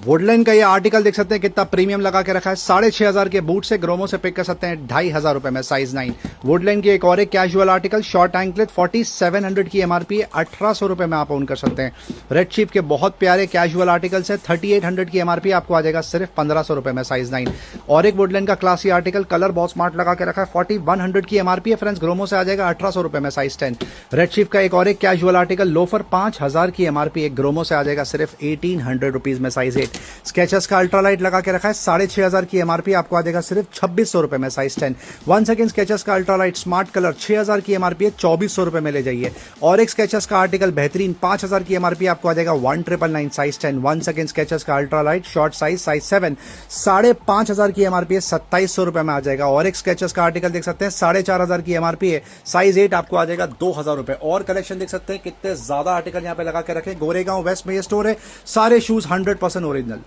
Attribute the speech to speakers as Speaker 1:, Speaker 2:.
Speaker 1: Woodland का ये article देख सकते हैं कितना प्रीमियम लगा के रखा है। 6,500 के बूट से ग्रोमो से पिक कर सकते हैं 2,500 रुपए में, साइज 9। वुडलैंड की एक और एक कैजुअल आर्टिकल शॉर्ट एंकलेट 4700 की एमआरपी है, 1800 रुपए में आप ओन कर सकते हैं। रेड चीफ के बहुत प्यारे कैजुअल आर्टिकल्स है, 3800 की एमआरपी आपको आ जाएगा सिर्फ 1500 रुपए में, साइज 9। और एक वुडलैंड का क्लासी आर्टिकल कलर बहुत स्मार्ट लगा के रखा है, 4100 की एमआरपी है फ्रेंड्स, ग्रोमो से आ जाएगा 1800 रुपए में, साइज 10। रेड चीफ का एक और एक कैजुअल आर्टिकल लोफर 5000 की एमआरपी है, ग्रोमो से आ जाएगा सिर्फ 1800 रुपीज में, साइज 8। स्केचर्स का अल्ट्रालाइट लगा के रखा है, 6500 की एमआरपी आपको आ जाएगा सिर्फ 2600 रुपए में, साइज 10। वन सेकंड स्केचर्स का अल्ट्रालाइट स्मार्ट कलर 6000 की एमआरपी है, 2400 रुपए में ले जाइए। और एक स्केचर्स का आर्टिकल बेहतरीन 5000 की एमआरपी आपको आ जाएगा 1999, साइज 10। वन सेकंड स्केचर्स का अल्ट्रालाइट शॉर्ट साइज 7, 5500 की एमआरपी है, 2700 रुपए में आ जाएगा। और एक स्केचर्स का आर्टिकल देख सकते हैं 4500 की एमआरपी है, साइज 8 आपको आ जाएगा 2000 रुपए। और कलेक्शन देख सकते हैं कितने ज्यादा आर्टिकल यहाँ पे लगा के रखे। गोरेगांव वेस्ट में ये स्टोर है, सारे शूज 100% ओरिजिनल।